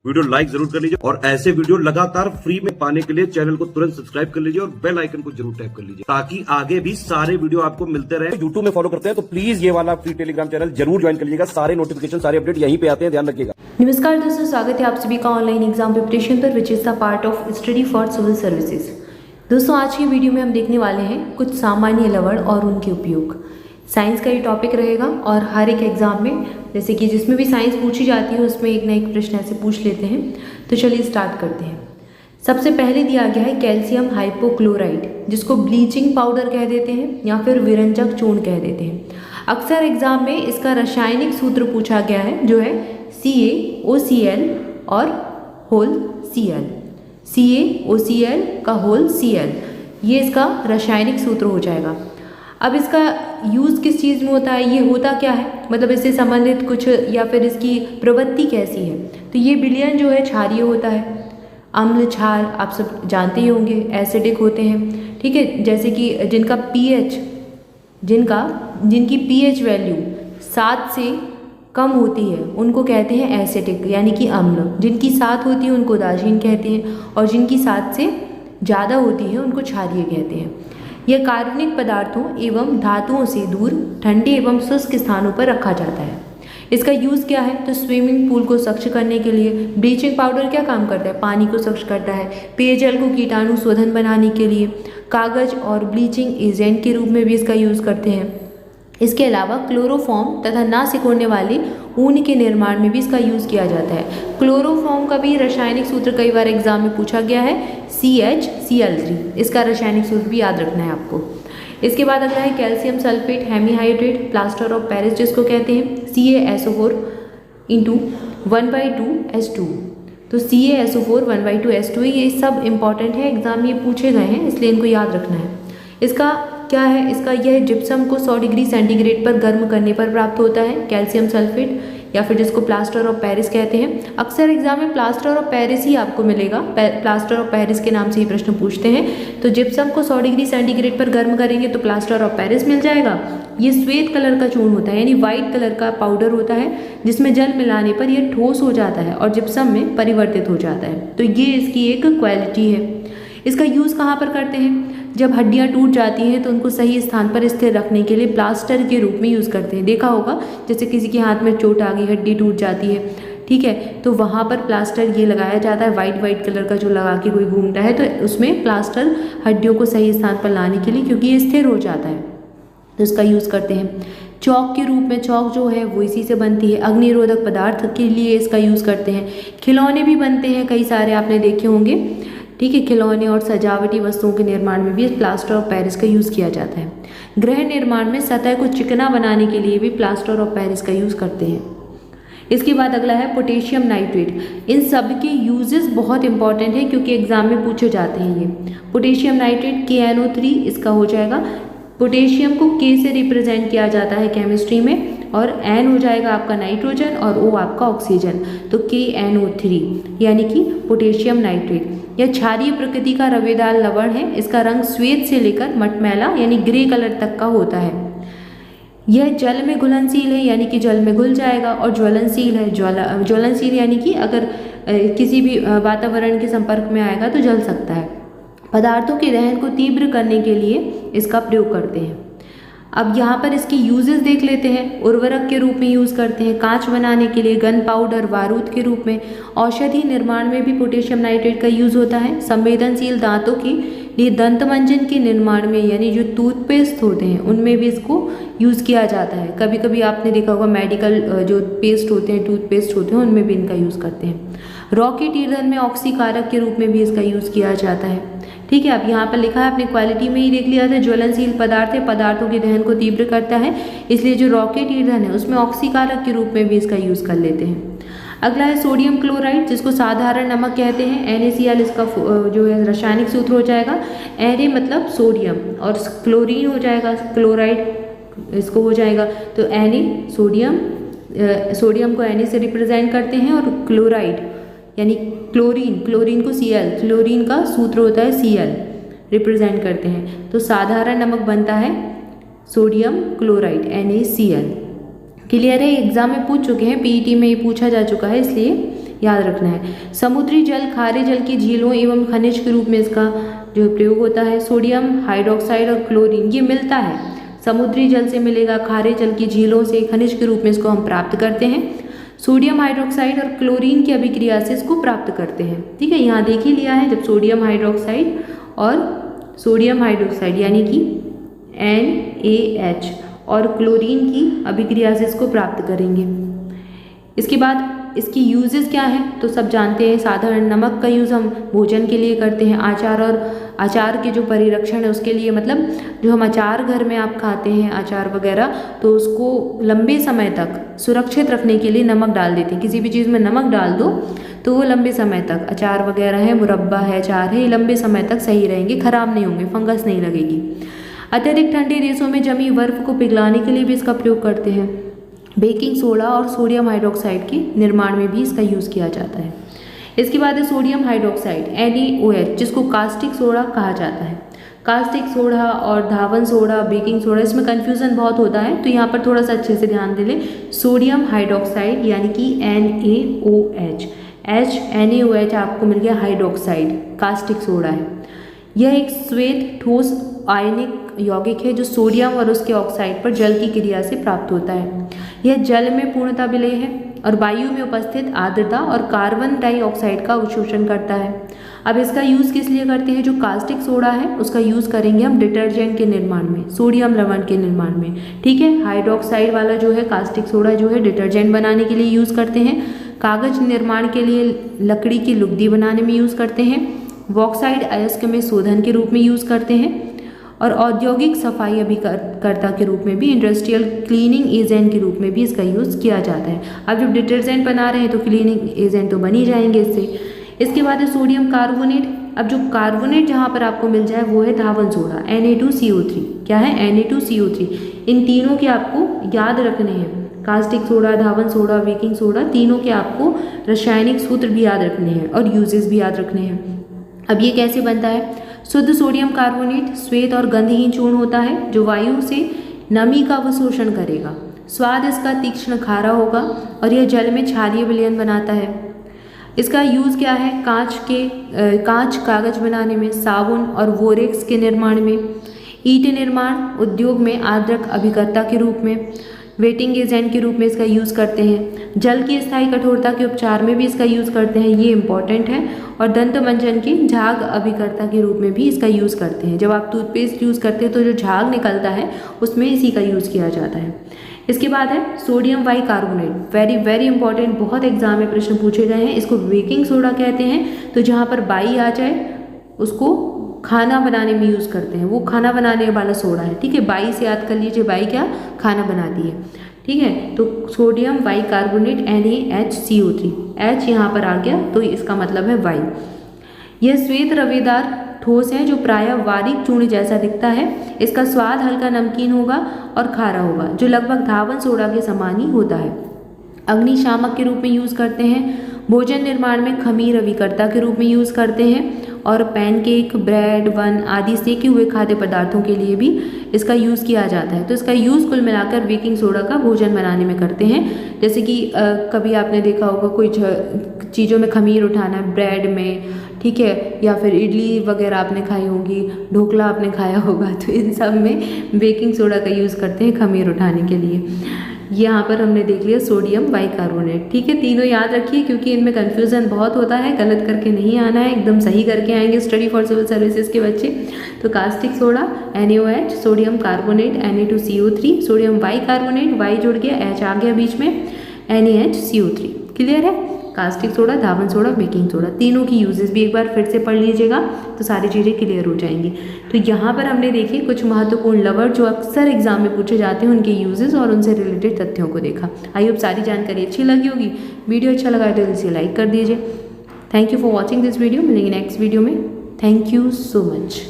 Video like जरूर कर लीजिए और ऐसे वीडियो लगातार फ्री में पाने के लिए चैनल को तुरंत सब्सक्राइब कर लीजिए और बेल आइकन को जरूर टैप कर लीजिए ताकि आगे भी सारे वीडियो आपको मिलते रहे। यूट्यूब में फॉलो करते हैं तो प्लीज ये वाला फ्री टेलीग्राम चैनल जरूर ज्वाइन कर लीजिएगा। सारे नोटिफिकेशन सारे अपडेट यहीं पे आते हैं, ध्यान रखिएगा। नमस्कार दोस्तों, स्वागत है आप सभी का ऑनलाइन एग्जाम प्रिपरेशन पर which is the part of study for civil services. दोस्तों आज की वीडियो में हम देखने वाले हैं कुछ सामान्य लवण और उनके उपयोग। साइंस का ये टॉपिक रहेगा और हर एक एग्जाम में जैसे कि जिसमें भी साइंस पूछी जाती है उसमें एक ना एक प्रश्न ऐसे पूछ लेते हैं। तो चलिए स्टार्ट करते हैं। सबसे पहले दिया गया है कैल्शियम हाइपोक्लोराइड, जिसको ब्लीचिंग पाउडर कह देते हैं या फिर विरंजक चूर्ण कह देते हैं। अक्सर एग्जाम में इसका रासायनिक सूत्र पूछा गया है जो है CaOCl और होल Cl। CaOCl का होल Cl, ये इसका रासायनिक सूत्र हो जाएगा। अब इसका यूज़ किस चीज़ में होता है, ये होता क्या है, मतलब इससे संबंधित कुछ या फिर इसकी प्रवृत्ति कैसी है। तो ये विलयन जो है क्षारीय होता है। अम्ल क्षार आप सब जानते ही होंगे, एसिडिक होते हैं, ठीक है। जैसे कि जिनकी pH वैल्यू 7 से कम होती है उनको कहते हैं एसिडिक यानी कि अम्ल। जिनकी 7 होती है उनको उदासीन कहते हैं और जिनकी 7 से ज़्यादा होती है उनको क्षारीय कहते हैं। यह कार्बनिक पदार्थों एवं धातुओं से दूर ठंडे एवं शुष्क स्थानों पर रखा जाता है। इसका यूज़ क्या है, तो स्विमिंग पूल को स्वच्छ करने के लिए। ब्लीचिंग पाउडर क्या काम करता है, पानी को स्वच्छ करता है। पेयजल को कीटाणु शोधन बनाने के लिए। कागज और ब्लीचिंग एजेंट के रूप में भी इसका यूज़ करते हैं। इसके अलावा क्लोरोफॉर्म तथा ना सिकुड़ने वाले ऊन के निर्माण में भी इसका यूज़ किया जाता है। क्लोरोफॉर्म का भी रासायनिक सूत्र कई बार एग्जाम में पूछा गया है, CHCl3। इसका रासायनिक सूत्र भी याद रखना है आपको। इसके बाद अगला है calcium sulphate hemihydrate plaster of Paris, जिसको कहते हैं CaSO4 × 1/2S2। तो CaSO4 1/2S2, ये सब इंपॉर्टेंट है, एग्जाम ये पूछे गए हैं इसलिए इनको याद रखना है। इसका क्या है, इसका यह जिप्सम को 100 डिग्री सेंटीग्रेड पर गर्म करने पर प्राप्त होता है, कैल्शियम सल्फेट, या फिर जिसको प्लास्टर ऑफ पेरिस कहते हैं। अक्सर एग्जाम में प्लास्टर ऑफ पेरिस ही आपको मिलेगा, प्लास्टर ऑफ पेरिस के नाम से ही प्रश्न पूछते हैं। तो जिप्सम को 100 डिग्री सेंटीग्रेड पर गर्म करेंगे तो प्लास्टर ऑफ पेरिस मिल जाएगा। ये श्वेत कलर का चूर्ण होता है यानी वाइट कलर का पाउडर होता है, जिसमें जल मिलाने पर यह ठोस हो जाता है और जिप्सम में परिवर्तित हो जाता है। तो ये इसकी एक क्वालिटी है। इसका यूज़ कहाँ पर करते हैं, जब हड्डियाँ टूट जाती हैं तो उनको सही स्थान पर स्थिर रखने के लिए प्लास्टर के रूप में यूज़ करते हैं। देखा होगा जैसे किसी के हाथ में चोट आ गई, हड्डी टूट जाती है, ठीक है, तो वहाँ पर प्लास्टर ये लगाया जाता है, वाइट कलर का जो लगा के कोई घूमता है, तो उसमें प्लास्टर हड्डियों को सही स्थान पर लाने के लिए, क्योंकि ये स्थिर हो जाता है, तो इसका यूज़ करते हैं। चौक के रूप में, चौक जो है वो इसी से बनती है। अग्निरोधक पदार्थ के लिए इसका यूज़ करते हैं। खिलौने भी बनते हैं कई सारे, आपने देखे होंगे, ठीक है। खिलौने और सजावटी वस्तुओं के निर्माण में भी प्लास्टर ऑफ पेरिस का यूज़ किया जाता है। गृह निर्माण में सतह को चिकना बनाने के लिए भी प्लास्टर ऑफ पेरिस का यूज़ करते हैं। इसके बाद अगला है पोटेशियम नाइट्रेट। इन सब के यूजेस बहुत इंपॉर्टेंट है क्योंकि एग्जाम में पूछे जाते हैं ये। पोटेशियम नाइट्रेट KNO3 इसका हो जाएगा। पोटेशियम को K से रिप्रेजेंट किया जाता है केमिस्ट्री में, और N हो जाएगा आपका नाइट्रोजन और O आपका ऑक्सीजन, तो KNO3 यानी कि पोटेशियम नाइट्रेट। यह क्षारीय प्रकृति का रवेदार लवण है। इसका रंग श्वेत से लेकर मटमैला यानी ग्रे कलर तक का होता है। यह जल में घुलनशील है यानी कि जल में घुल जाएगा, और ज्वलनशील है। ज्वलनशील यानी कि अगर किसी भी वातावरण के संपर्क में आएगा तो जल सकता है। पदार्थों के दहन को तीव्र करने के लिए इसका प्रयोग करते हैं। अब यहाँ पर इसके यूजेस देख लेते हैं। उर्वरक के रूप में यूज़ करते हैं, कांच बनाने के लिए, गन पाउडर, बारूद के रूप में। औषधि निर्माण में भी पोटेशियम नाइट्रेट का यूज़ होता है। संवेदनशील दांतों के लिए दंतमंजन के निर्माण में यानी जो टूथपेस्ट होते हैं उनमें भी इसको यूज़ किया जाता है। कभी कभी आपने देखा होगा मेडिकल जो पेस्ट होते हैं, टूथपेस्ट होते हैं, उनमें भी इनका यूज़ करते हैं। रॉकेट ईंधन में ऑक्सीकारक के रूप में भी इसका यूज़ किया जाता है, ठीक है। अब यहाँ पर लिखा है, अपने क्वालिटी में ही देख लिया था, ज्वलनशील पदार्थ है, पदार्थों के दहन को तीव्र करता है, इसलिए जो रॉकेट ईंधन है उसमें ऑक्सीकारक के रूप में भी इसका यूज़ कर लेते हैं। अगला है सोडियम क्लोराइड, जिसको साधारण नमक कहते हैं। NaCl इसका जो है रासायनिक सूत्र हो जाएगा। Na मतलब सोडियम और क्लोरीन हो जाएगा, क्लोराइड इसको हो जाएगा, तो Na सोडियम, सोडियम को Na से रिप्रेजेंट करते हैं, और क्लोराइड यानी क्लोरीन को Cl, क्लोरीन का सूत्र होता है Cl, रिप्रेजेंट करते हैं। तो साधारण नमक बनता है सोडियम क्लोराइड NaCl। क्लियर है, एग्जाम में पूछ चुके हैं, पीईटी में ये पूछा जा चुका है, इसलिए याद रखना है। समुद्री जल, खारे जल की झीलों एवं खनिज के रूप में इसका जो प्रयोग होता है। सोडियम हाइड्रोक्साइड और क्लोरीन ये मिलता है, समुद्री जल से मिलेगा, खारे जल की झीलों से खनिज के रूप में इसको हम प्राप्त करते हैं। सोडियम हाइड्रोक्साइड और क्लोरीन की अभिक्रिया से इसको प्राप्त करते हैं। ठीक है, यहाँ देख ही लिया है, जब सोडियम हाइड्रोक्साइड और सोडियम हाइड्रोक्साइड यानी कि NaH और क्लोरीन की अभिक्रिया से इसको प्राप्त करेंगे। इसके बाद इसकी यूजेस क्या हैं तो सब जानते हैं। साधारण नमक का यूज़ हम भोजन के लिए करते हैं, आचार और अचार के जो परिरक्षण है उसके लिए, मतलब जो हम अचार घर में आप खाते हैं अचार वगैरह, तो उसको लंबे समय तक सुरक्षित रखने के लिए नमक डाल देते हैं। किसी भी चीज़ में नमक डाल दो तो वो लंबे समय तक, अचार वगैरह है, मुरब्बा है, अचार है, ये लंबे समय तक सही रहेंगे, खराब नहीं होंगे, फंगस नहीं लगेगी। अत्यधिक ठंडे देशों में जमी बर्फ को पिघलाने के लिए भी इसका प्रयोग करते हैं। बेकिंग सोडा और सोडियम हाइड्रोक्साइड के निर्माण में भी इसका यूज़ किया जाता है। इसके बाद है सोडियम हाइड्रोक्साइड NaOH, जिसको कास्टिक सोडा कहा जाता है। कास्टिक सोडा और धावन सोडा, बेकिंग सोडा, इसमें कन्फ्यूज़न बहुत होता है, तो यहाँ पर थोड़ा सा अच्छे से ध्यान दे लें। सोडियम हाइड्रोक्साइड यानी कि NaOH, NaOH आपको मिल गया हाइड्रोक्साइड, कास्टिक सोडा है। यह एक श्वेत ठोस आयनिक यौगिक है जो सोडियम और उसके ऑक्साइड पर जल की क्रिया से प्राप्त होता है। यह जल में पूर्णतः विलय है और वायु में उपस्थित आर्द्रता और कार्बन डाइऑक्साइड का अवशोषण करता है। अब इसका यूज़ किस लिए करते हैं? जो कास्टिक सोडा है उसका यूज़ करेंगे हम डिटर्जेंट के निर्माण में, सोडियम लवण के निर्माण में। ठीक है, हाइड्रोक्साइड वाला जो है कास्टिक सोडा जो है डिटर्जेंट बनाने के लिए यूज़ करते हैं, कागज निर्माण के लिए, लकड़ी की लुगदी बनाने में यूज़ करते हैं, बॉक्साइड अयस्क में शोधन के रूप में यूज़ करते हैं, और औद्योगिक सफाई अभिकर्ता के रूप में भी, इंडस्ट्रियल क्लीनिंग एजेंट के रूप में भी इसका यूज़ किया जाता है। अब जब डिटर्जेंट बना रहे हैं तो क्लीनिंग एजेंट तो बन ही जाएंगे इससे। इसके बाद है सोडियम कार्बोनेट। अब जो कार्बोनेट जहाँ पर आपको मिल जाए वो है धावन सोडा, Na2CO3। क्या है? Na2CO3। इन तीनों के आपको याद रखने हैं, कास्टिक सोडा, धावन सोडा, बेकिंग सोडा, तीनों के आपको रासायनिक सूत्र भी याद रखने हैं और यूजेस भी याद रखने हैं। अब ये कैसे बनता है? शुद्ध सोडियम कार्बोनेट श्वेत और गंधहीन चूर्ण होता है जो वायु से नमी का अवशोषण करेगा। स्वाद इसका तीक्ष्ण खारा होगा और यह जल में क्षारीय विलयन बनाता है। इसका यूज़ क्या है? कांच कागज बनाने में, साबुन और वोरेक्स के निर्माण में, ईंट निर्माण उद्योग में आर्द्रक अभिकर्ता के रूप में, वेटिंग एजेंट के रूप में इसका यूज़ करते हैं, जल की स्थायी कठोरता के उपचार में भी इसका यूज़ करते हैं, ये इंपॉर्टेंट है, और दंत मंजन के झाग अभिकर्ता के रूप में भी इसका यूज़ करते हैं। जब आप टूथपेस्ट यूज़ करते हैं तो जो झाग निकलता है उसमें इसी का यूज़ किया जाता है। इसके बाद है sodium bicarbonate, very very important, बहुत एग्जाम में प्रश्न पूछे गए हैं। इसको बेकिंग सोडा कहते हैं, तो जहाँ पर बाई आ जाए उसको खाना बनाने में यूज़ करते हैं, वो खाना बनाने वाला सोडा है। ठीक है, बाई से याद कर लीजिए, बाई क्या? खाना बनाती है। ठीक है, तो सोडियम बाइकार्बोनेट NaHCO3, H यहाँ पर आ गया तो इसका मतलब है वाई। यह श्वेत रवेदार ठोस है जो प्रायः बारीक चूर्ण जैसा दिखता है। इसका स्वाद हल्का नमकीन होगा और खारा होगा, जो लगभग धावन सोडा के समान ही होता है। अग्निशामक के रूप में यूज़ करते हैं, भोजन निर्माण में खमीर अभिकर्ता के रूप में यूज़ करते हैं, और पैनकेक, ब्रेड, बन आदि सेके हुए खाद्य पदार्थों के लिए भी इसका यूज़ किया जाता है। तो इसका यूज़ कुल मिलाकर बेकिंग सोडा का भोजन बनाने में करते हैं। जैसे कि कभी आपने देखा होगा कोई चीज़ों में खमीर उठाना है, ब्रेड में, ठीक है, या फिर इडली वगैरह आपने खाई होगी, ढोकला आपने खाया होगा, तो इन सब में बेकिंग सोडा का यूज़ करते हैं खमीर उठाने के लिए। यहाँ पर हमने देख लिया सोडियम बाइकार्बोनेट। ठीक है, तीनों याद रखिए क्योंकि इनमें कन्फ्यूज़न बहुत होता है, गलत करके नहीं आना है, एकदम सही करके आएंगे स्टडी फॉर सिविल सर्विसेज के बच्चे। तो caustic soda NaOH, sodium carbonate Na2CO3, sodium bicarbonate, वाई जुड़ गया, H आ गया बीच में, NaHCO3। क्लियर है? कास्टिक सोडा, धावन सोडा, बेकिंग सोडा, तीनों की यूजेस भी एक बार फिर से पढ़ लीजिएगा तो सारी चीज़ें क्लियर हो जाएंगी। तो यहाँ पर हमने देखे कुछ महत्वपूर्ण लवर जो अक्सर एग्जाम में पूछे जाते हैं, उनके यूजेस और उनसे रिलेटेड तथ्यों को देखा। आई होप सारी जानकारी अच्छी लगी होगी। वीडियो अच्छा लगा तो इसे लाइक कर दीजिए। Thank you for watching this video. मिलेंगे नेक्स्ट वीडियो में। Thank you so much.